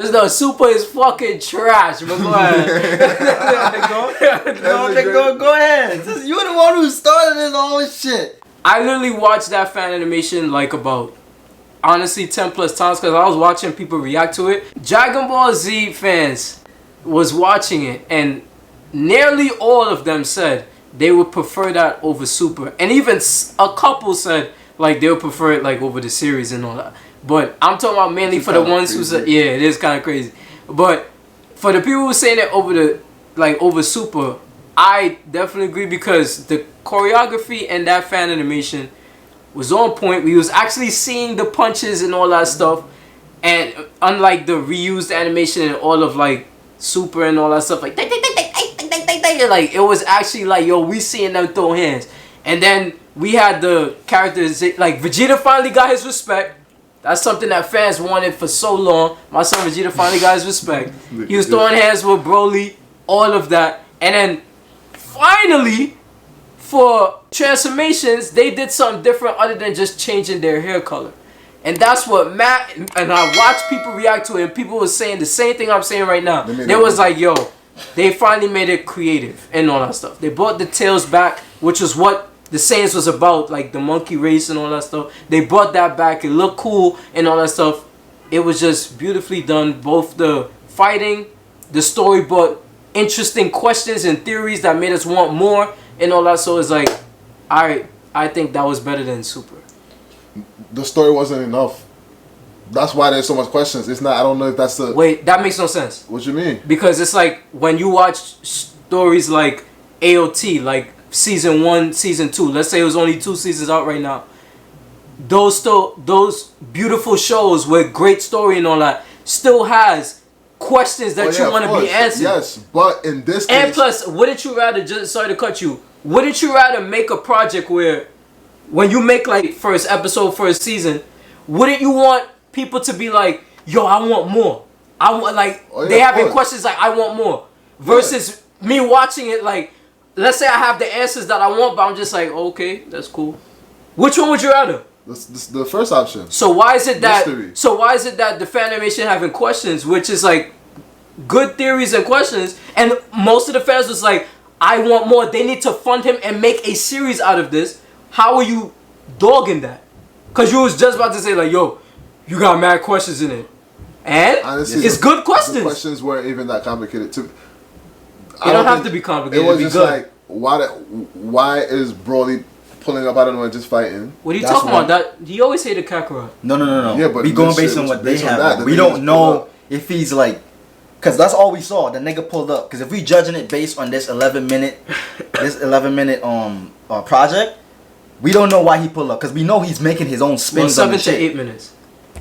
No, Super is fucking trash, but go ahead. Go ahead. You're the one who started this whole shit. I literally watched that fan animation like about, honestly, 10 plus times because I was watching people react to it. Dragon Ball Z fans was watching it and nearly all of them said they would prefer that over Super. And even a couple said like they would prefer it like over the series and all that. But I'm talking about mainly for the ones who said, yeah, it is kind of crazy. But for the people who saying it over Super, I definitely agree because the choreography and that fan animation was on point. We was actually seeing the punches and all that stuff. And unlike the reused animation and all of like Super and all that stuff, like it was actually like, yo, we seeing them throw hands. And then we had the characters like Vegeta finally got his respect. That's something that fans wanted for so long. My son Vegeta finally got his respect. He was throwing hands with Broly, all of that. And then finally, for transformations, they did something different other than just changing their hair color. And that's what Matt, and I watched people react to it, and people were saying the same thing I'm saying right now. They was like, yo, they finally made it creative and all that stuff. They brought the tails back, which was what the Saiyans was about, like the monkey race and all that stuff. They brought that back. It looked cool and all that stuff. It was just beautifully done. Both the fighting, the story brought interesting questions and theories that made us want more and all that. So it's like, I think that was better than Super. The story wasn't enough. That's why there's so much questions. It's not. I don't know if that's the. Wait, that makes no sense. What you mean? Because it's like when you watch stories like AOT, like season 1, season 2. Let's say it was only 2 seasons out right now. Those beautiful shows with great story and all that still has questions that you want to be answered. Yes, but in this case, and plus, wouldn't you rather just sorry to cut you? Wouldn't you rather make a project where, when you make like first episode, first season, wouldn't you want people to be like, yo, I want more. I want like they having questions like I want more versus me watching it like. Let's say I have the answers that I want, but I'm just like, okay, that's cool. Which one would you rather? The first option. So why is it that? Mystery. So why is it that the fan animation having questions, which is like good theories and questions, and most of the fans was like, I want more. They need to fund him and make a series out of this. How are you dogging that? Cause you was just about to say like, yo, you got mad questions in it, and honestly, it's good questions. The questions weren't even that complicated too. It don't have to be complicated. It was just like, why is Broly pulling up out of nowhere and just fighting? What are you talking about? That you always say the Kakarot. No. Yeah, but we going based on what they have. We don't know if he's like, cause that's all we saw. The nigga pulled up. Cause if we judging it based on this 11-minute project, we don't know why he pulled up. Cause we know he's making his own spins. Well, 7 to 8 minutes.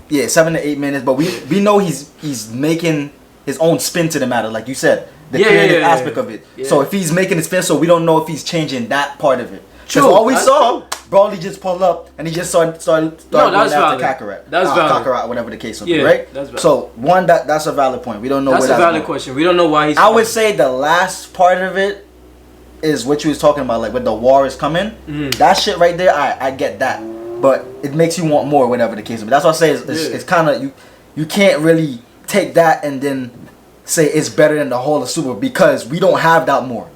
Yeah, 7 to 8 minutes. But we know he's making his own spin to the matter, like you said. The creative aspect of it. Yeah. So if he's making it spin, so we don't know if he's changing that part of it. Because all we saw, Broly just pulled up and he just started going after Kakarot. That's valid. Kakarot, whatever the case will be, right? That's valid. So that's a valid point. We don't know. That's a valid question. We don't know why he's. I would say the last part of it is what you was talking about, like when the war is coming. Mm. That shit right there, I get that, but it makes you want more, whatever the case will be. That's what I say. It's kind of you can't really take that and then say it's better than the whole of Super because we don't have that more.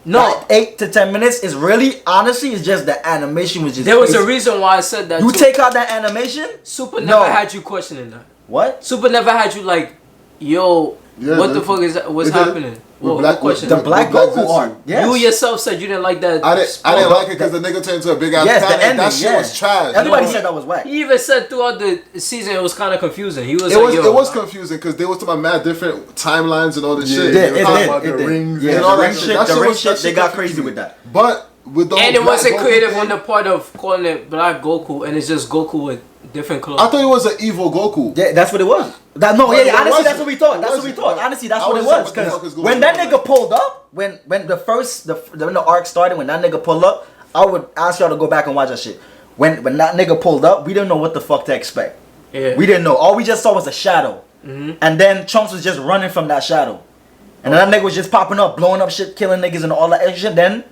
No, that 8 to 10 minutes is really, honestly, it's just the animation was just. There was a reason why I said that. You take out that animation, Super never had you questioning that. What? Super never had you like, yo, what the fuck is that? What's happening? What question? The Black Goku arc. Yes. You yourself said you didn't like that. I didn't like it because the nigga turned into a big ass panic. That shit was trash. Everybody said that was whack. He even said throughout the season it was kind of confusing. It was confusing because they was talking about mad different timelines and all this shit. It did. The rings and all that shit. The ring shit, they got crazy with that. But with the and it wasn't creative on the part of calling it Black Goku, and it's just Goku with different clothes. I thought it was an evil Goku. Yeah, that's what it was. Honestly, that's what we thought. Honestly, that's what it was. Because when that nigga pulled up, when the arc started, when that nigga pulled up, I would ask y'all to go back and watch that shit. When that nigga pulled up, we didn't know what the fuck to expect. Yeah. We didn't know. All we just saw was a shadow. Mm-hmm. And then Trunks was just running from that shadow. And then that nigga was just popping up, blowing up shit, killing niggas and all that extra shit. Then,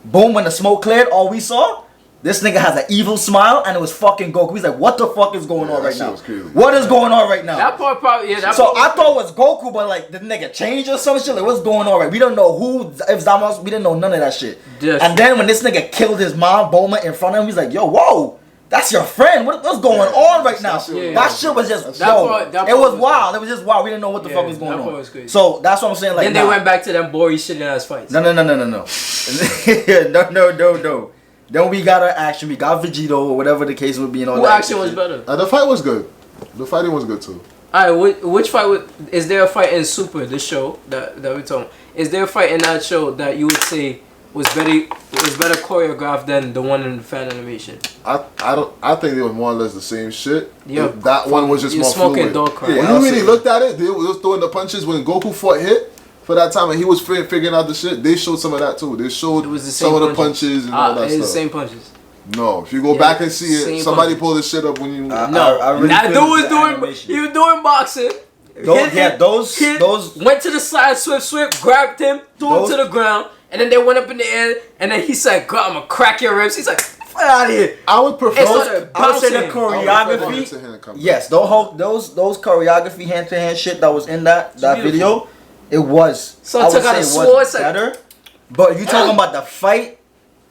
boom, when the smoke cleared, all we saw This nigga has an evil smile, and it was fucking Goku. He's like, what the fuck is going on right now? What is going on right now? That part probably, yeah. So I thought it was Goku, but like, the nigga changed or some shit. Like, what's going on right? We don't know who, if Zamos, we didn't know none of that shit. Yes. And then when this nigga killed his mom, Bulma, in front of him, he's like, yo, whoa. That's your friend. What's going on right now? That shit was just it was wild. It was just wild. We didn't know what the fuck was going on. Was so that's what I'm saying. Like, then they went back to them boring shit ass fights. No. No. Then we got our action. We got Vegito or whatever the case would be. And all Who action was better? The fight was good. The fighting was good too. Alright, which fight is there a fight in Super, the show that we're talking? Is there a fight in that show that you would say was better choreographed than the one in the fan animation? I think they were more or less the same shit. Yeah, that one was just more fluid. Yeah, when you really looked at it, they was throwing the punches when Goku fought Hit for that time, and he was figuring out the shit. They showed some of that too. They showed some of the punches and all that stuff. The same punches. No, if you go back and see it, somebody pulled the shit up when you. That dude was doing. He was doing boxing. Those went to the side, swift, grabbed him, threw him to the ground. And then they went up in the air, and then he said, "God, I'm gonna crack your ribs." He's like, "Get out of here!" I would prefer. I would say the choreography. Yes, those choreography hand to hand shit that was in that video, it was. So I would say it was better. But you talking about the fight?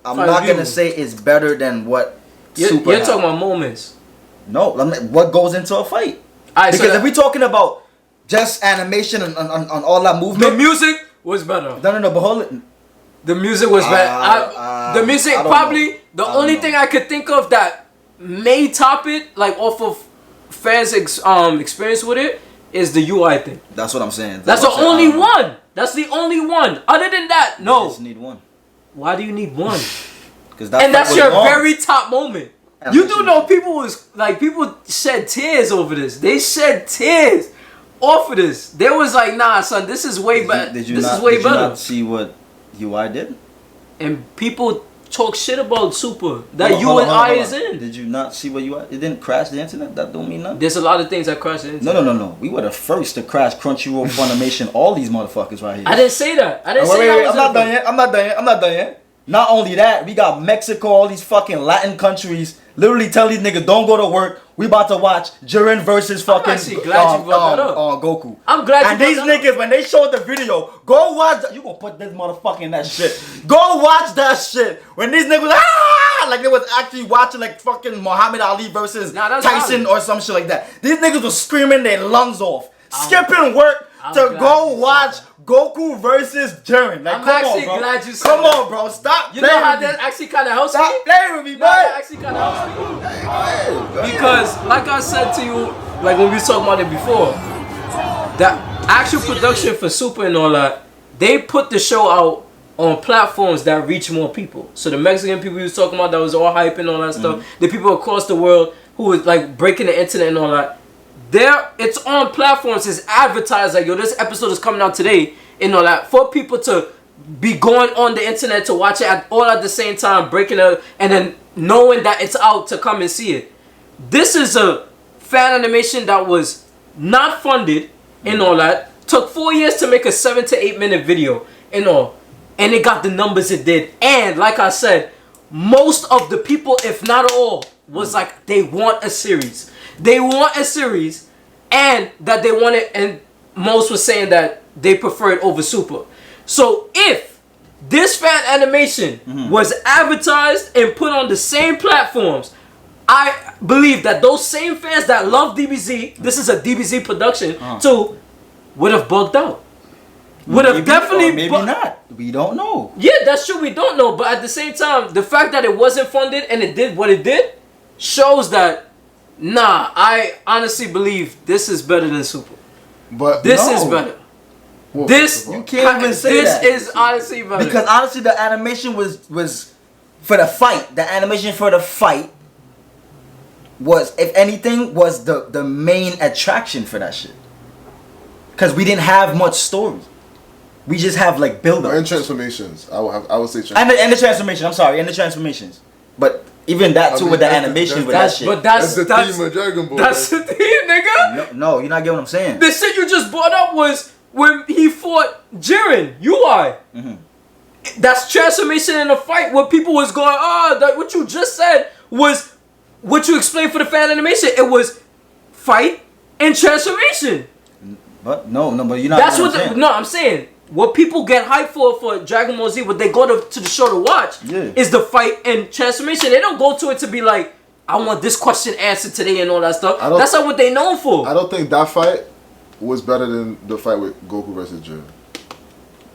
I'm not gonna say it's better than what Super. You're talking about moments. No, what goes into a fight? Because if we're talking about just animation and on all that movement, the music was better. No, but hold it. The music was better. The music probably the only thing I could think of that may top it, like off of fans' experience with it, is the UI thing. That's what I'm saying. That's the only one. That's the only one. Other than that, no. You just need one. Why do you need one? And that's your very top moment. You do know people shed tears over this. They shed tears off of this. They was like, nah, son, this is way better. Did you not see what UI did? And people talk shit about Super that you and I is in. Did you not see what UI? It didn't crash the internet. That don't mean nothing. There's a lot of things that crash the internet. No. We were the first to crash Crunchyroll, Funimation, all these motherfuckers right here. I didn't say that. I didn't say that. I'm not done yet. Not only that, we got Mexico, all these fucking Latin countries literally tell these niggas don't go to work. We about to watch Jiren versus fucking Goku. I'm glad and these niggas, when they showed the video, go watch. You gonna put this motherfucker in that shit. Go watch that shit. When these niggas like they was actually watching like fucking Muhammad Ali versus Tyson or some shit like that. These niggas was screaming their lungs off, skipping work to go watch Goku versus Jiren. Like, come on, bro. Stop. You know how that actually kind of helps me? Stop playing with me, bro. That actually kind of helps me. Because, like I said to you, like when we was talking about it before, the actual production for Super and all that, they put the show out on platforms that reach more people. So the Mexican people you was talking about that was all hype and all that stuff, the people across the world who was like breaking the internet and all that, it's on platforms, it's advertised like, yo, this episode is coming out today and all that, for people to be going on the internet to watch it all at the same time, breaking it, and then knowing that it's out to come and see it. This is a fan animation that was not funded and all that, took 4 years to make a 7 to 8 minute video and all, and it got the numbers it did. And like I said, most of the people, if not all, was like, they want a series. They want a series, and that they want it, and most was saying that they prefer it over Super. So if this fan animation was advertised and put on the same platforms, I believe that those same fans that love DBZ, this is a DBZ production, too, would have bugged out. Would have definitely, maybe not. We don't know. Yeah, that's true. We don't know, but at the same time, the fact that it wasn't funded and it did what it did shows that. Nah, I honestly believe this is better than Super. But this is better. Well, you can't even say that. This is honestly better. Because honestly, the animation was for the fight. The animation for the fight was, if anything, was the main attraction for that shit. Because we didn't have much story. We just have like build-up. And transformations. I would say transformations. And the transformation. I'm sorry, and the transformations. But even that too, with the animation, with that shit. But that's the theme of Dragon Ball. That's the theme, nigga. No, you're not getting what I'm saying. The shit you just brought up was when he fought Jiren, UI. That's transformation in a fight where people was going, what you just said was what you explained for the fan animation. It was fight and transformation. But but you're not. That's I'm saying. What people get hyped for Dragon Ball Z, what they go to the show to watch, is the fight and transformation. They don't go to it to be like, I want this question answered today and all that stuff. That's not what they known for. I don't think that fight was better than the fight with Goku versus Jiren.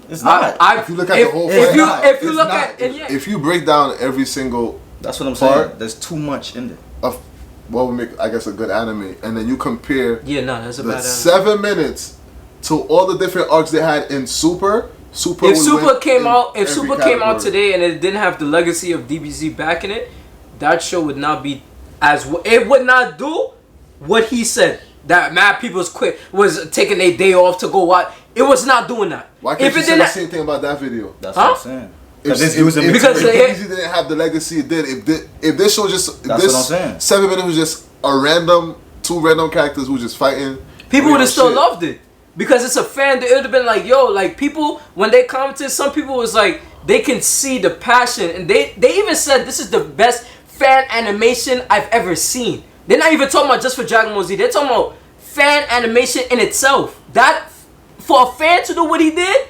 It's not. If you look at the whole fight, if you break down every single, that's what I'm saying. There's too much in there. Of what would make, I guess, a good anime, and then you compare that's a bad anime. 7 minutes to all the different arcs they had in Super. If Super came out today and it didn't have the legacy of DBZ back in it, that show would not be it would not do what he said. That mad people was taking their day off to go watch. It was not doing that. Why can't you say the same thing about that video? That's what I'm saying. Because DBZ didn't have the legacy it did. If this show just what I'm saying. 7 minutes was just two random characters who were just fighting, people would have still loved it. Because it's a fan, it would have been like, like people, when they commented, some people was like, they can see the passion. And they even said, this is the best fan animation I've ever seen. They're not even talking about just for Dragon Ball Z. They're talking about fan animation in itself. That, for a fan to do what he did,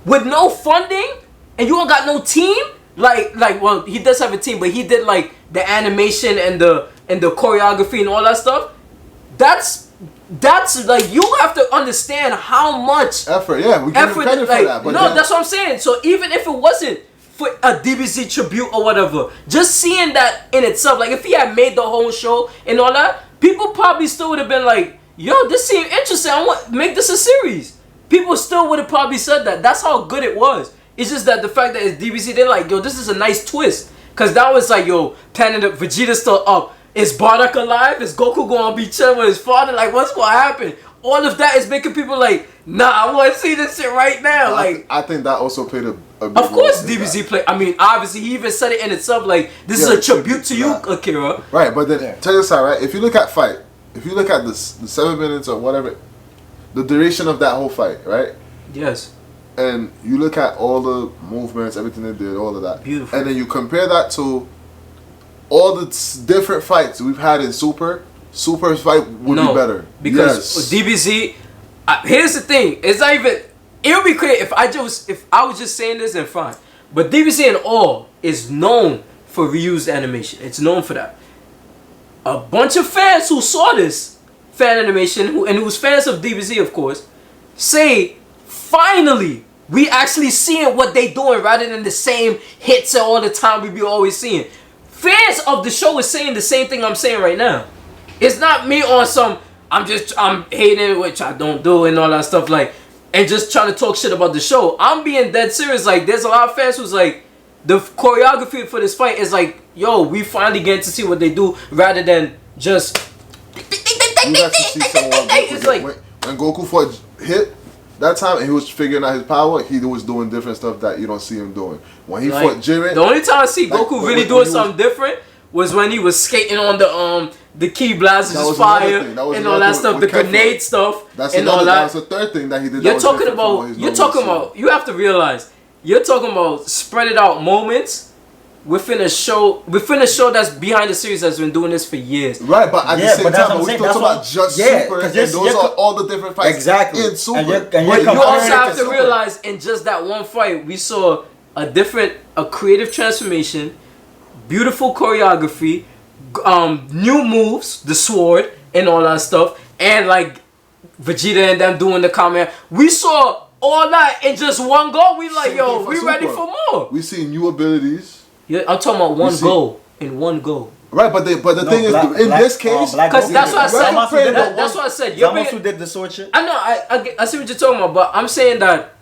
with no funding, and you don't got no team, well, he does have a team, but he did like the animation and the choreography and all that stuff. That's like, you have to understand how much effort. Yeah, we give him credit for that. But that's what I'm saying. So even if it wasn't for a DBZ tribute or whatever, just seeing that in itself, like if he had made the whole show and all that, people probably still would have been like, yo, this seemed interesting. I want make this a series. People still would have probably said that. That's how good it was. It's just that the fact that it's DBZ, they're like, yo, this is a nice twist. Cause that was like, yo, Planet Vegeta's still up. Is Bardock alive? Is Goku gonna be chilling with his father? Like, what's gonna happen? All of that is making people like, nah, I want to see this shit right now. I think that also played a big of course, DBZ played. I mean, obviously, he even said it in itself. Like, this is a tribute to you, Akira. Right, but then check this out, right? If you look at fight, if you look at the 7 minutes or whatever, the duration of that whole fight, right? Yes. And you look at all the movements, everything they did, all of that. Beautiful. And then you compare that to all the different fights we've had in Super's fight would be better. Because DBZ, here's the thing, it's not even, it would be clear if I was just saying this and fine. But DBZ in all is known for reused animation. It's known for that. A bunch of fans who saw this fan animation, who was fans of DBZ of course, say, finally, we actually seeing what they doing rather than the same hits all the time we be always seeing. Fans of the show is saying the same thing I'm saying right now. It's not me on some, I'm hating it, which I don't do and all that stuff, like, and just trying to talk shit about the show. I'm being dead serious. Like, there's a lot of fans who's like, the choreography for this fight is like, yo, we finally get to see what they do rather than just. You got to see someone. It's like when Goku fought hit that time and he was figuring out his power, he was doing different stuff that you don't see him doing. When he fought Jiren, the only time I see Goku really doing something different was when he was skating on the ki blast, just fire and all that stuff, the grenade stuff and all that. That was the third thing that he did. You're talking about. You have to realize you're talking about spread it out moments within a show that's behind the series that's been doing this for years. Right, but at the same time, we're talking about just Super, and those are all the different fights in Super. And you also have to realize in just that one fight, we saw a creative transformation, beautiful choreography, new moves, the sword, and all that stuff, and like Vegeta and them doing the comment. We saw all that in just one go. We like, yo, we ready for more. We see new abilities. Yeah, I'm talking about one go in one go. Right, but the thing is, in this case, because that's what I said. That's what I said. Zbatables did the sword shit. I know. I see what you're talking about, but I'm saying that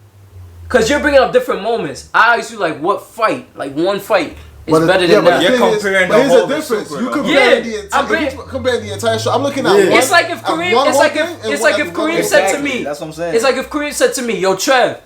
because you're bringing up different moments. I asked you like, what fight? Like one fight is better than that. You're comparing the whole difference. You comparing the entire show. I'm looking at one. It's like if Kareem said to me. That's what I'm saying. It's like if Kareem said to me, yo, Trev,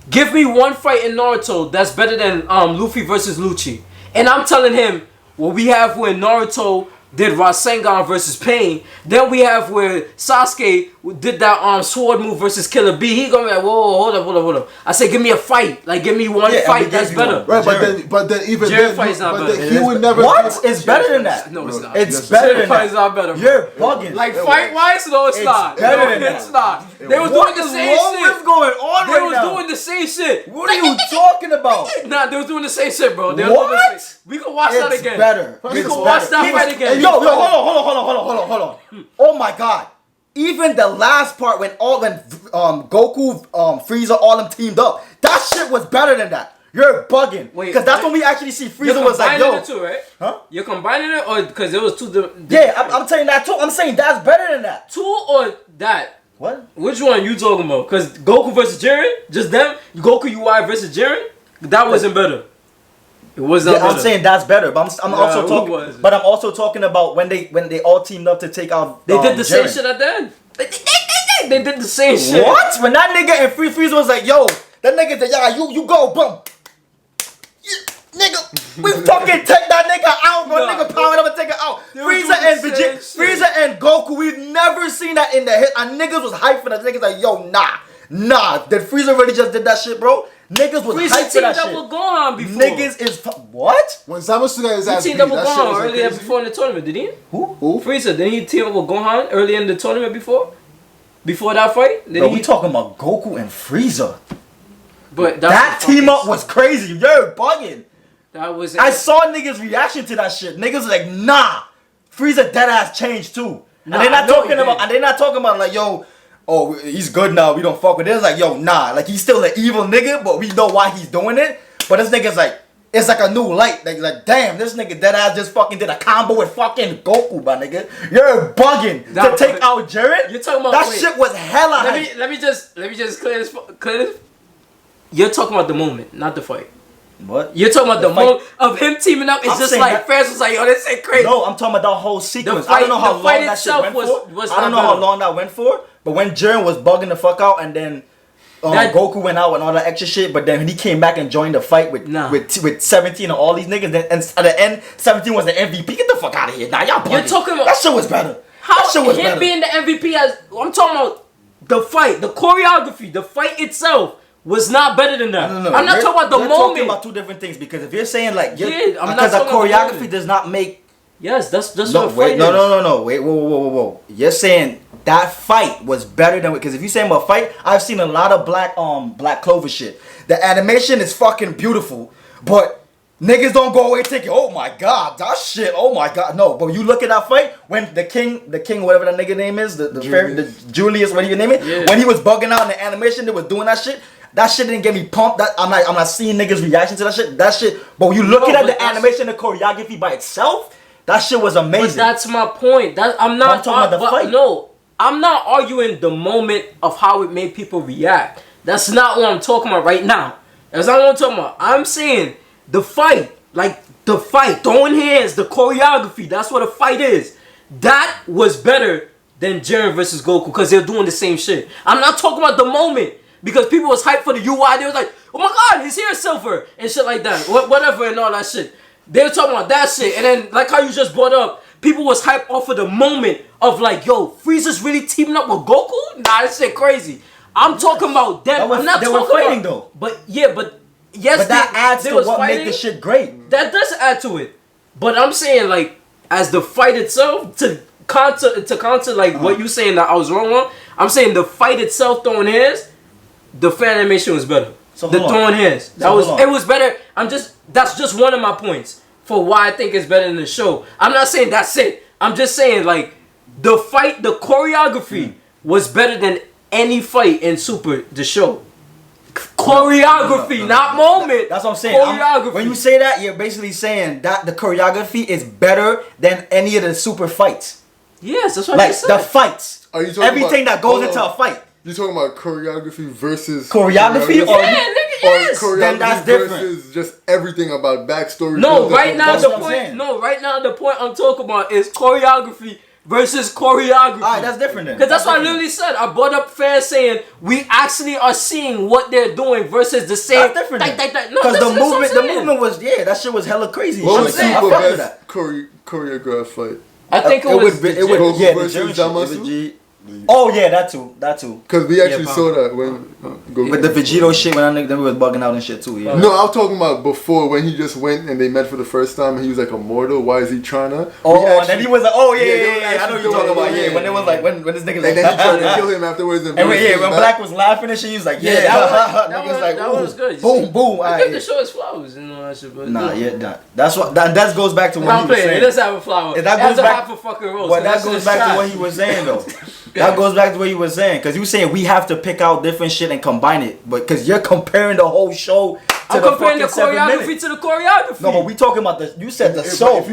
give me one fight in Naruto that's better than Luffy versus Lucci. And I'm telling him, well, we have where Naruto did Rasengan versus Pain. Then we have where Sasuke did that sword move versus Killer B, he gonna be like, whoa, hold up. I say, give me a fight. Like, give me one fight. That's better. Right, but then even Jared fight's not better. He would never. What? It's better than that. No, it's not. It's better than Jared fight's that. not better. You're bugging. Like, fight-wise, no, it's not. better than that. It's not. They was doing the same What is shit. going on They right was now? doing the same shit. What are you talking about? Nah, they was doing the same shit, bro. They was What? doing the same. We can watch that It's again. better. We It's can watch better. that fight again. Yo, hold on. Oh my god. Even the last part when Goku, Frieza, all them teamed up, that shit was better than that. You're bugging. Because that's when we actually see Frieza was like, yo. You're combining the two, right? Huh? You're combining it, or because there was two. Yeah, I'm saying that too. I'm saying that's better than that. Two or that? What? Which one you talking about? Because Goku versus Jiren, just them. Goku UI versus Jiren, that wasn't better. It was not better. I'm saying that's better, but I'm also talking. But I'm also talking about when they all teamed up to take out. They did the same Jiren. shit at the end. They did the same shit. What? When that nigga and Frieza was like, yo, that nigga said, yeah, you go, boom. Nigga, we fucking take that nigga out, bro. Nah, Nigga powered up and take it out. Frieza and Goku, we've never seen that in the hit. And niggas was hyped for that. Niggas like, yo, nah. Did Frieza really just did that shit, bro? Niggas was hyped for that shit. Frieza teamed up with Gohan before. Niggas is what? When Zamasu got his ass He beat, teamed up with that shit Gohan was earlier crazy. before in the tournament, did he? Who? Frieza, didn't he team up with Gohan earlier in the tournament before? Before that fight? Bro, we talking about Goku and Frieza. But that team up was crazy. You're bugging. That was. I saw niggas' reaction to that shit. Niggas was like, nah. Frieza dead ass changed too. Nah, and they're not talking about like, yo, oh, he's good now. We don't fuck with it. It's like, yo, nah. Like, he's still an evil nigga, but we know why he's doing it. But this nigga's like, it's like a new light. Like damn, this nigga dead ass just fucking did a combo with fucking Goku, my nigga. You're bugging to take out Jiren. You're talking about that shit was hella hype. Let me just clear this. You're talking about the moment, not the fight. What? You're talking about the moment of him teaming up. It's just like fans was like, yo, this ain't crazy. No, I'm talking about that whole sequence. Fight, I don't know how long that shit went for. I don't know how long that went for. But when Jiren was bugging the fuck out, and then Goku went out and all that extra shit, but then he came back and joined the fight with 17 and all these niggas. Then, and at the end, 17 was the MVP. Get the fuck out of here. Nah, y'all bugging. You're talking about that shit was better. How that shit was him better. being the MVP I'm talking about the fight, the choreography, the fight itself. Was not better than that. No. I'm not talking about the moment. You're talking about two different things because if you're saying like, I'm because not the choreography does not make. Yes, that's what No, fight is. No. Wait, whoa. You're saying that fight was better than because if you're saying about fight, I've seen a lot of Black Clover shit. The animation is fucking beautiful, but niggas don't go away thinking, oh my god, that shit, oh my god. No, but you look at that fight when the king, whatever that nigga name is, the Julius, whatever you name it, when he was bugging out in the animation, they was doing that shit. That shit didn't get me pumped. That I'm not seeing niggas' reaction to that shit. That shit. But when you looking at the animation, the choreography by itself, that shit was amazing. But that's my point. I'm not talking about the fight. No, I'm not arguing the moment of how it made people react. That's not what I'm talking about right now. That's not what I'm talking about. I'm saying the fight, like the fight, throwing hands, the choreography. That's what a fight is. That was better than Jiren versus Goku because they're doing the same shit. I'm not talking about the moment. Because people was hyped for the UI, they was like, oh my god, his hair is silver, and shit like that. Whatever and all that shit. They were talking about that shit. And then, like how you just brought up, people was hyped off of the moment of like, yo, Frieza's really teaming up with Goku? Nah, that shit crazy. I'm talking about them. I'm not they talking were fighting about, though. But yes, but that adds to what fighting. make the shit great. That does add to it. But I'm saying like, as the fight itself, to counter like what you saying that I was wrong on, I'm saying the fight itself throwing hands, the fan animation was better. So the throwing hands. It was better. That's just one of my points for why I think it's better than the show. I'm not saying that's it. I'm just saying like the fight, the choreography was better than any fight in Super the show. Choreography, not moment. That's what I'm saying. Choreography. When you say that, you're basically saying that the choreography is better than any of the Super fights. Yes, that's what I said. Like the fights. Are you talking everything about, that goes into a fight? You talking about choreography versus choreography? Or choreography then that's different. versus just everything about backstory? No, right now the point I'm talking about is choreography versus choreography. Alright, that's different then. Because that's what I literally said. I brought up fans saying we actually are seeing what they're doing versus the same. That's different. No, because the movement was that shit was hella crazy. What was Super best choreographed fight? I think it would Goku versus Zamasu? Oh yeah, that too. Because we actually saw that when with the Vegito shit when that nigga was bugging out and shit too. Yeah. No, I'm talking about before when he just went and they met for the first time and he was like immortal. Why is he trying to? And then he was like, oh yeah. I know what you're talking about. Yeah, when it was like when this nigga. And then he tried to kill him afterwards. And when Black was laughing and shit, he was like, that was good. Boom, boom. I think the show is flowers and all that shit. But that's what that goes back to what he was saying. It does have a flower. That goes back half a fucking rose. Well, that goes back to what he was saying though. That goes back to what he was saying, because you saying we have to pick out different shit and combine it, but because you're comparing the whole show to I'm comparing the choreography to the choreography. No, but we talking about the. You said the show. If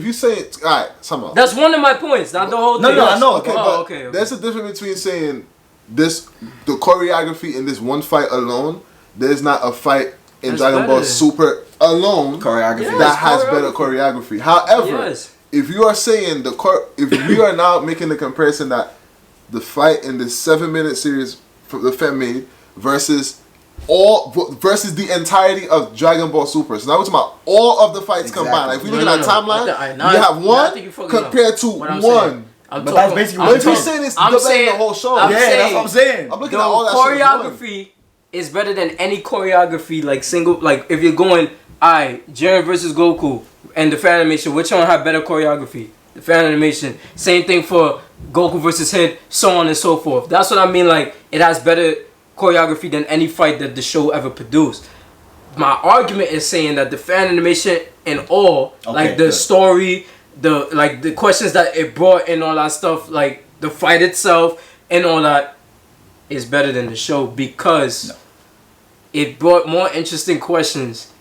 you say alright, somehow. That's one of my points. Not the whole thing. No, I know. Okay, there's a difference between saying the choreography in this one fight alone. There's not a fight in Dragon Ball Super alone choreography that has better choreography. However, if you are saying if we are now making the comparison that the fight in the 7-minute series the Fem made versus the entirety of Dragon Ball Super. So now we're talking about all of the fights combined. Like if we look at that timeline, you have one compared to one. But that's basically what you're saying. Is the whole show. That's what I'm saying. I'm looking at all that choreography is better than any choreography. Like if you're going, Jiren versus Goku and the fan animation, which one have better choreography? The fan animation. Same thing for Goku versus Hit, so on and so forth. That's what I mean. Like it has better choreography than any fight that the show ever produced. My argument is saying that the fan animation and all, story, the questions that it brought and all that stuff, like the fight itself and all that, is better than the show because it brought more interesting questions.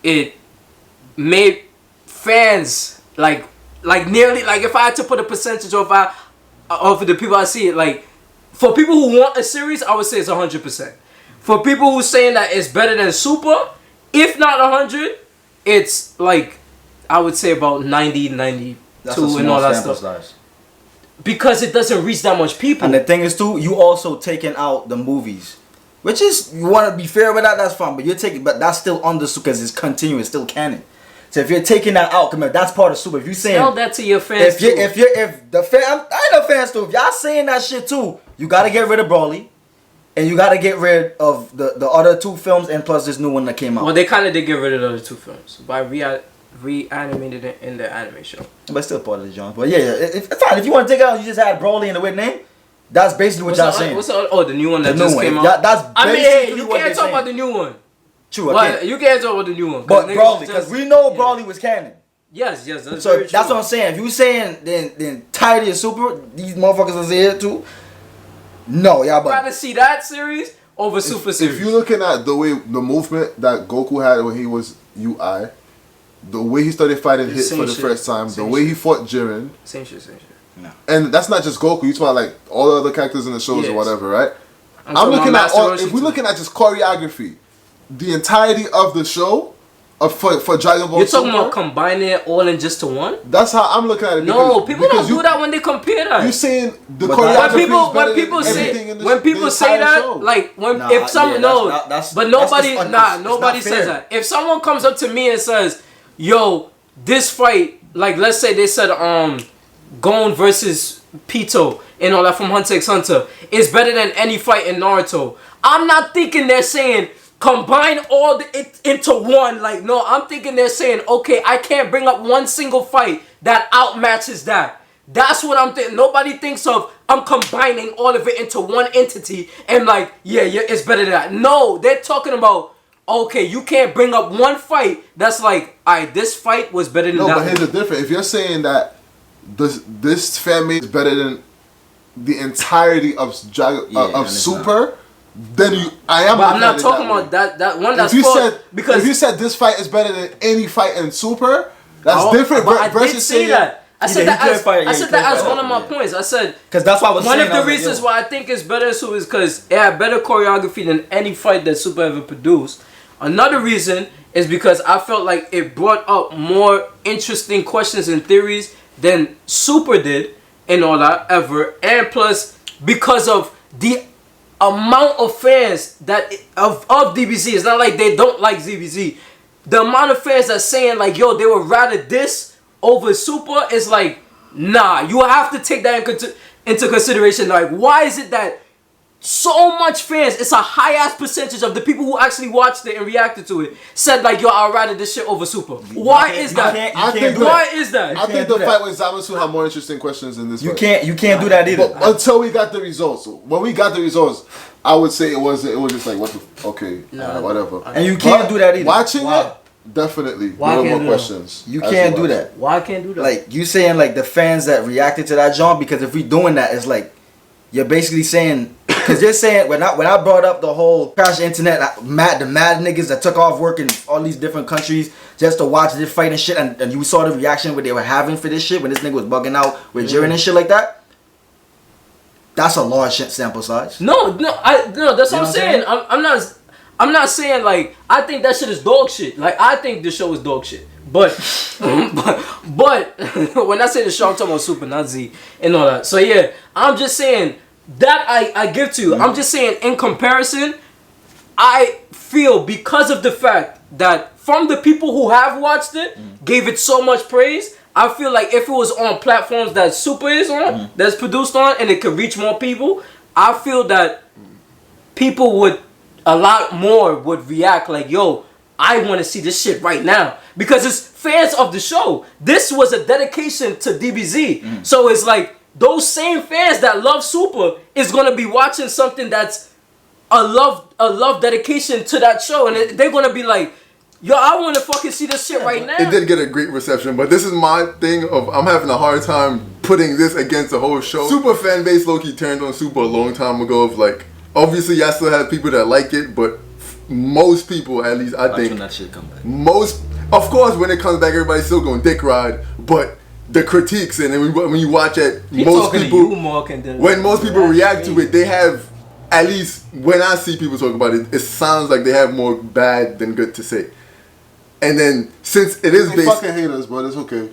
It made fans nearly if I had to put a percentage of the people I see it, like for people who want a series, I would say it's 100%. For people who saying that it's better than Super, if not 100, it's like I would say about 90, 92 and all that stuff. Size. Because it doesn't reach that much people. And the thing is too, you also taking out the movies, which is, you want to be fair with that, that's fine. But that's still under Super because it's continuous, still canon. So if you're taking that out, come on, that's part of Super. If you saying tell that to your fans too. If the fan, I know fans too. If y'all saying that shit too, you gotta get rid of Broly, and you gotta get rid of the other 2 films and plus this new one that came out. Well, they kind of did get rid of the other 2 films by reanimated it in the anime show. But still part of the genre. But it's fine. If you want to take it out, you just had Broly in the weird name. That's basically what y'all saying. The new one that just came out. You can't talk about the new one. True, you can't talk about the new one. But Broly, because we know Broly was canon. Yes, that's very true. That's what I'm saying. If you saying the entirety of Super, these motherfuckers is here too. No, y'all. I'd rather see that series over Super series. If you're looking at the movement that Goku had when he was UI, the way he started fighting Hit for the first time, the way he fought Jiren, same shit. No. And that's not just Goku. You talk about like all the other characters in the shows or whatever, right? I'm looking at if we're looking at just choreography. The entirety of the show for Dragon Ball You're talking Super, about combining it all in just to one? That's how I'm looking at it. No, people don't do that when they compare that. You're saying the choreography is better when people say that, show. Like if someone nobody says that. If someone comes up to me and says, "Yo, this fight," like let's say they said Gon versus Pito and all that from Hunter x Hunter is better than any fight in Naruto. I'm not thinking they're saying combine all it into one. Like, no, I'm thinking they're saying, okay, I can't bring up one single fight that outmatches that. That's what I'm thinking. Nobody thinks of, I'm combining all of it into one entity and like, yeah, it's better than that. No, they're talking about, okay, you can't bring up one fight that's like, alright, this fight was better than that. No, but here's the difference. If you're saying that this family is better than the entirety of Super, then I am. But I'm not talking about that one. That's if you said this fight is better than any fight in Super, that's different. But I did say that. I said that as one of my points. I said because that's why I was one of the reasons why I think it's better in Super is because it had better choreography than any fight that Super ever produced. Another reason is because I felt like it brought up more interesting questions and theories than Super did and all that ever, and plus because of the amount of fans that of DBZ. It's not like they don't like ZBZ. The amount of fans that saying like, yo, they would rather this over Super is like, nah, you have to take that in consideration. into consideration. Like, why is it that so much fans, it's a high ass percentage of the people who actually watched it and reacted to it, said like, yo, I'd rather this shit over Super. Why is that? I think the fight with Zamasu had more interesting questions in this. You can't do that either. But until we got the results. When we got the results, I would say it was just like, what the whatever. And you can't do that either. Watching it, definitely. No more questions. You can't do that. Why I can't do that? Like, you saying like the fans that reacted to that genre, because if we doing that, it's like you're basically saying, because you're saying when I brought up the whole crash internet, the mad niggas that took off work in all these different countries just to watch this fight and shit, and you saw the reaction what they were having for this shit when this nigga was bugging out with Jiren and shit like that. That's a large sample size. No, that's what I'm saying. I'm not saying like I think that shit is dog shit. Like, I think the show is dog shit. But when I say the show, I'm talking about Super, not Z, and all that. So yeah, I'm just saying that I give to you. I'm just saying in comparison, I feel because of the fact that from the people who have watched it, gave it so much praise, I feel like if it was on platforms that Super is on, that's produced on, and it could reach more people, I feel that people would, a lot more would react like, yo, I want to see this shit right now. Because it's fans of the show. This was a dedication to DBZ. So it's like, those same fans that love Super is going to be watching something that's a love dedication to that show. And they're going to be like, yo, I want to fucking see this shit right now. It did get a great reception, but this is my thing of I'm having a hard time putting this against the whole show. Super fan base low-key turned on Super a long time ago of like, obviously y'all still have people that like it, but most people, at least I think, when that shit come back. Of course when it comes back everybody's still going dick ride, but the critiques and then when you watch it, when most people react to it, they have, at least when I see people talk about it, it sounds like they have more bad than good to say. And then since it is based, fucking haters, but it's okay.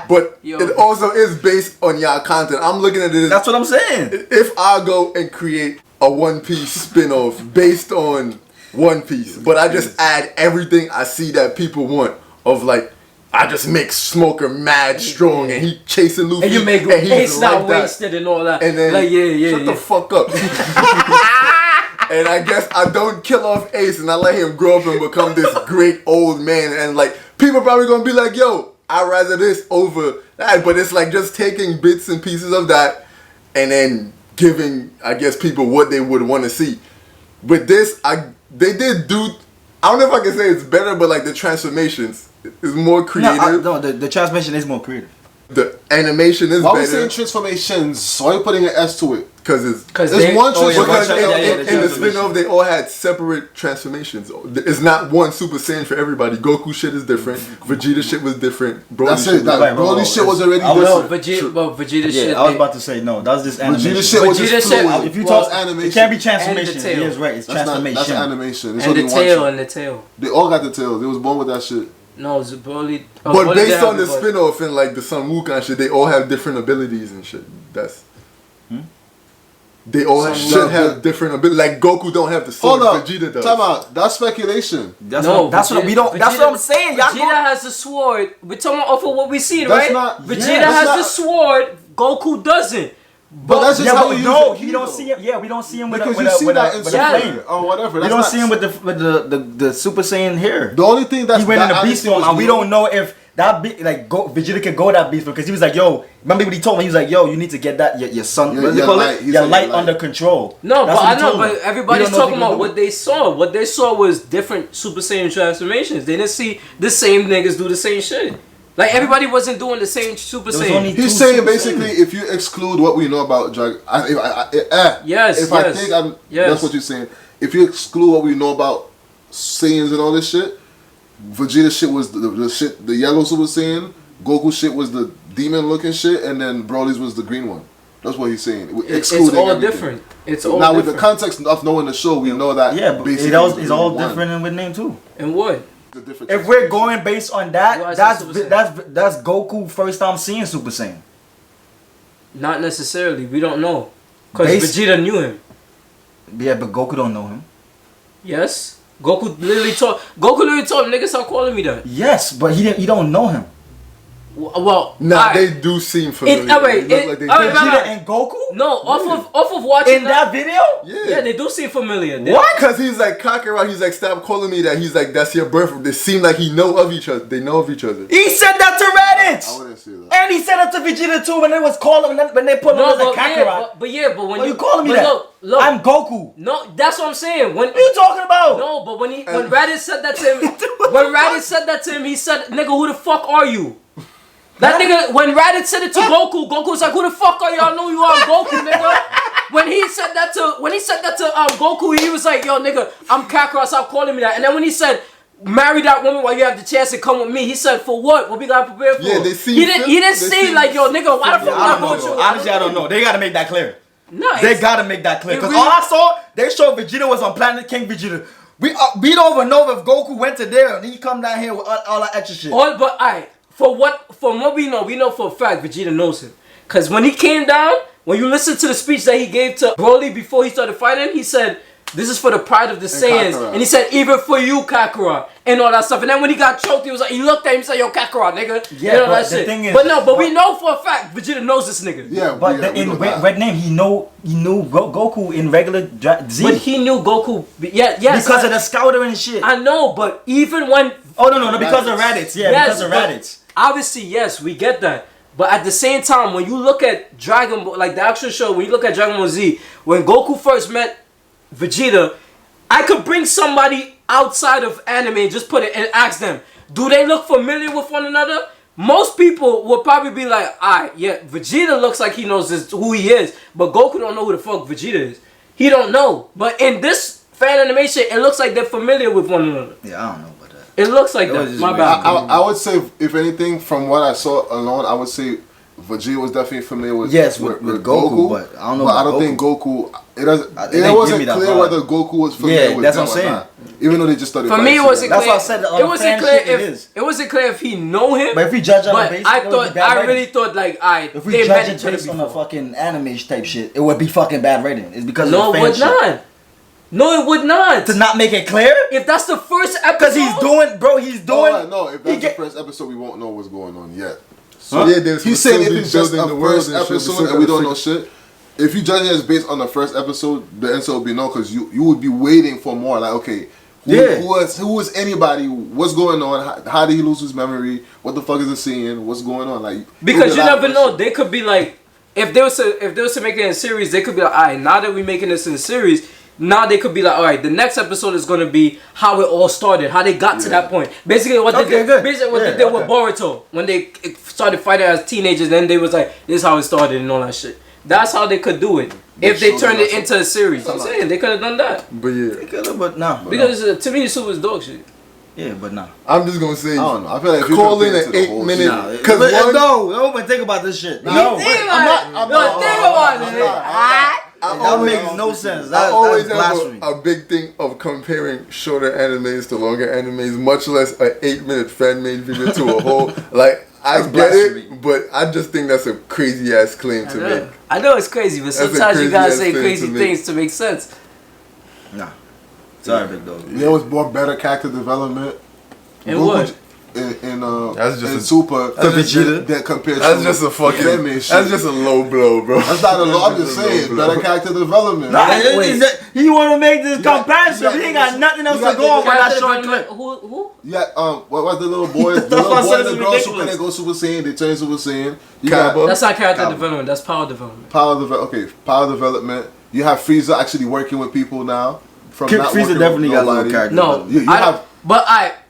But it also is based on y'all content. I'm looking at it as, that's what I'm saying. If I go and create a One Piece spin-off based on One Piece, but I just add everything I see that people want, of like, I just make Smoker mad strong and he chasing Luffy and you make Ace not wasted and all that. And then like, shut the fuck up. And I guess I don't kill off Ace and I let him grow up and become this great old man. And like, people probably gonna be like, yo, I'd rather this over that. But it's like just taking bits and pieces of that and then giving, I guess, people what they would want to see. With this, they did do, I don't know if I can say it's better, but like the transformations is more creative. No, the transformation is more creative. The animation is better. Why are we saying transformations? Why are you putting an S to it? Because there's one transformation. In the spin-off, they all had separate transformations. It's not one Super Saiyan for everybody. Goku shit is different. Vegeta shit was different. That's it. Broly shit was already different. Vegeta shit. I was about to say no. That was just animation. Vegeta shit was just fluid. If you talk animation, it can't be transformation. He is right. It's transformation. That's animation. And the tail. They all got the tail. They was born with that shit. No, Broly. But based on the spin-off and like the Sun Wukong shit, they all have different abilities and shit. They all should have different abilities. Like Goku don't have the sword. Vegeta does. Time out. That's speculation. That's what I'm saying. Vegeta has the sword. We're talking off of what we see, right? Vegeta has the sword. Goku doesn't. But that's just how we know. We don't see him. Yeah, we don't see him with because you see that in Super or whatever. We don't see him with the Super Saiyan hair. The only thing that's he went in the beast form, and we don't know if that Vegeta could go that beast form because he was like, yo, remember what he told me? He was like, yo, you need to get that your son, your light under control. No, but I know, but everybody's talking about what they saw. What they saw was different Super Saiyan transformations. They didn't see the same niggas do the same shit. Like, everybody wasn't doing the same Super Saiyan. He's saying basically, if you exclude what we know about Dragon... that's what you're saying. If you exclude what we know about Saiyans and all this shit, Vegeta shit was the yellow Super Saiyan, Goku shit was the demon-looking shit, and then Broly's was the green one. That's what he's saying. It's all different. It's all now, with the context of knowing the show, we know that... Yeah, but it's all different in with name, too. And what? If we're going based on that, that's Goku first time seeing Super Saiyan. Not necessarily. We don't know. Because Vegeta knew him. Yeah, but Goku don't know him. Yes. Goku literally told niggas stop calling me that. Yes, but he don't know him. Well, nah, they do seem familiar. Vegeta and Goku? No, off of watching in that video? Yeah, they do seem familiar. What? Because he's like Kakarot. He's like, stop calling me that. He's like, that's your birth. They seem like he know of each other. They know of each other. He said that to Reddit. I wouldn't say that. And he said that to Vegeta too when they was calling when they put him as a Kakarot. But when you calling me that? Look, I'm Goku. No, that's what I'm saying. What are you talking about? No, but when Raditz said that to him, he said, "Nigga, who the fuck are you?" That nigga, when Raditz said it to Goku, Goku was like, "Who the fuck are you? I know you are Goku, nigga." When he said that to Goku, he was like, "Yo, nigga, I'm Kakarot. Stop calling me that." And then when he said, "Marry that woman while you have the chance to come with me," he said, "For what? What we gotta prepare for?" Yeah, He didn't say like, "Yo, nigga, why the fuck I I go with you?" Honestly, I don't know. They gotta make that clear. No, they gotta make that clear. Because really, all I saw, they showed Vegeta was on Planet King Vegeta. We don't even know if Goku went to there and he come down here with all that extra shit. From what we know for a fact Vegeta knows him. Cause when he came down, when you listen to the speech that he gave to Broly before he started fighting, he said, "This is for the pride of the Saiyans," and he said, "Even for you, Kakarot," and all that stuff. And then when he got choked, he was like, he looked at him, he said, "Yo, Kakarot, nigga." Yeah, you know but that the shit. thing is, but we know for a fact Vegeta knows this nigga. Yeah, but in Red Name, he knew Goku in regular Z. But he knew Goku. Yes, because of the scouter and shit. I know, but even when no, because of Raditz. Yeah, yes, because of Raditz. Obviously, yes, we get that. But at the same time, when you look at Dragon Ball, like the actual show, when you look at Dragon Ball Z, when Goku first met Vegeta, I could bring somebody outside of anime and just put it and ask them, do they look familiar with one another? Most people would probably be like, alright, yeah, Vegeta looks like he knows who he is, but Goku don't know who the fuck Vegeta is. He don't know. But in this fan animation, it looks like they're familiar with one another. Yeah, I don't know about that. It looks like that. My bad. I would say, if anything, from what I saw alone, I would say Vegeta was definitely familiar with Goku, but I don't know. But I don't think Goku. It wasn't clear whether Goku was familiar with them or not. Even though they just started. For me, it wasn't clear. That's what I said. It wasn't clear if he know him. But if we judge on the basis, I really thought like, if we judge it based on the fucking anime type shit, it would be fucking bad rating. It's because no, of the it would not. No, it would not. To not make it clear? If that's the first episode. Because he's doing. No, if that's the first episode, we won't know what's going on yet. So yeah, he's saying if it's just the first episode and we don't know shit. If you judge it based on the first episode, the answer will be no, because you would be waiting for more. Like, okay, who was anybody? What's going on? How did he lose his memory? What the fuck is he seeing? What's going on? Like, because you never know. They could be like, if they was to make it in a series, they could be like, all right, now that we're making this in a series. Now they could be like, all right, the next episode is going to be how it all started, how they got to that point. Basically, what they did with Boruto when they started fighting as teenagers. Then they was like, this is how it started and all that shit. That's how they could do it if they turned it into a series. I'm saying they could have done that. But yeah, they could have, but no. Because to me, Super's dog shit. Yeah, but nah. I'm just gonna say, I don't know. I feel like call in an 8 minute. Because no, but think about this shit. No, think about it. That makes no sense. I always have a big thing of comparing shorter animes to longer animes, much less an 8-minute fan-made video to a whole. Like, I get it, but I just think that's a crazy ass claim to make. I know it's crazy, but sometimes you gotta say crazy things to make sense. Nah. Sorry, big dog. There was more better character development. In what? In Super, that compared that's just a fucking. That's just a low blow, bro. That's not a low. I'm just saying better character development. He want to make this comparison. He ain't got nothing else to go on with that short clip. Who? Yeah. What was the little boy? The little boy and the girl Super. They go Super Saiyan. They turn Super Saiyan. That's not character development. That's power development. Power development. You have Frieza actually working with people now. Frieza definitely got a little character. No,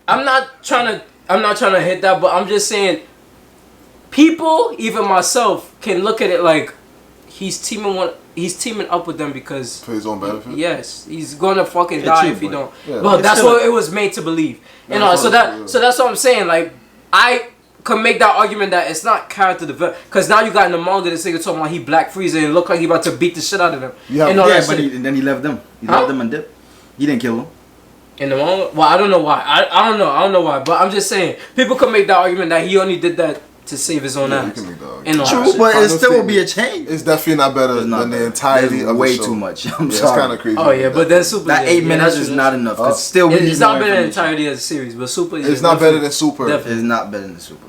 I'm not trying to hit that, but I'm just saying, people, even myself, can look at it like he's teaming up with them because for his own benefit. Yes, he's gonna fucking die if he don't. Yeah, well, that's what it was made to believe. You know, so that's what I'm saying. Like, I could make that argument that it's not character development because now you got in the manga this nigga talking about he Black Frieza and look like he about to beat the shit out of them. And then he left them. He left them and dipped. He didn't kill them. In the moment? Well, I don't know why. I don't know why. But I'm just saying, people could make that argument that he only did that to save his own ass. True, but it still will be a change. It's definitely not better than the entirety of way the show. Too much. I'm sorry. It's kind of crazy. Oh yeah, but then Super. That 8 minutes is not enough. It's still it's not better than the entirety of the series, but Super. It's not better than Super. It's not better than Super.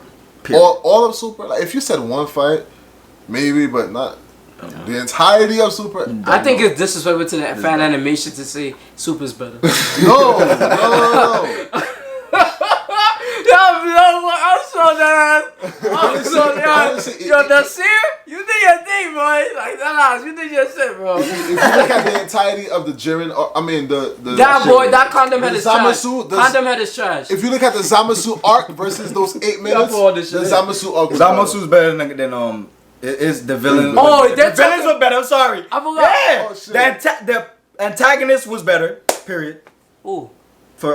All of Super. Like if you said one fight, maybe, but not the entirety of Super. I think it's disrespectful to the fan animation to say Super's better. No. I'm so done. Yo, Nasir, you did your thing, boy. Like, nah, you did your shit, bro. If you look at the entirety of the Jiren, that condom head is trash. Condom head is trash. If you look at the Zamasu arc versus those 8 minutes, the Zamasu arc was Zamasu's better than it's the villain. Oh, the villains were better. I'm sorry. I forgot. Yeah, the antagonist was better. Period. Ooh. For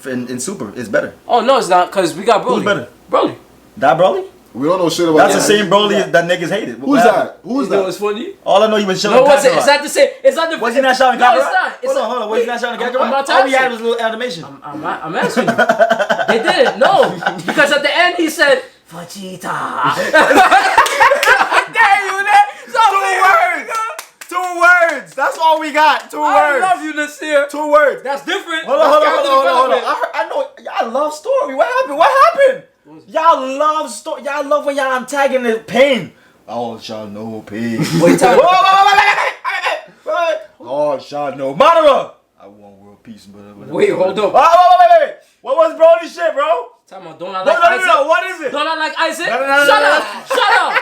in Super, it's better. Oh no, it's not, cause we got Broly. Who's better? Broly. That Broly? We don't know shit about That's the same Broly that niggas hated. Who's that? Who's that? What's funny? All I know, he was showing. No, what's it? It's not the same. It's not the. Was he not shouting No, Kakarot? it's not. Hold on. Was he not shouting Kakarot? I'm not All we had asking. was a little animation. I'm asking you. They didn't. No, because at the end he said Vegeta. There you there. Two words. That's all we got. 2 words. I love you, Nasir. 2 words. That's different. Hold on. I know y'all love story. What happened? Y'all love story. Y'all love when y'all antagonist pain. All shall know pain. Wait, time. All shall know. Madara. I want world peace, but Wait, hold up. Wait. What was Broly shit, bro? Time out. Don't I like Isaac? No. What is it? Don't I like Isaac? No. Shut up.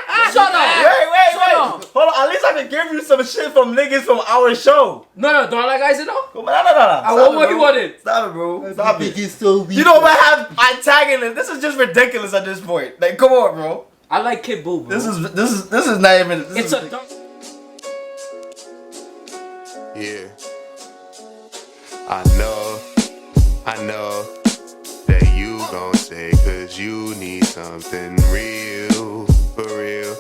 Wait. Hold on. At least I can give you some shit from niggas from our show. No. Don't I like Isaac though? No. I want what he wanted. Stop it, bro. Stop it. He's so weak. You don't even have antagonists. This is just ridiculous at this point. Like, come on, bro. I like Kid Buu, bro. This is not even. It's a dumb. Yeah. I know that you gon' say 'cause you need something real, for real.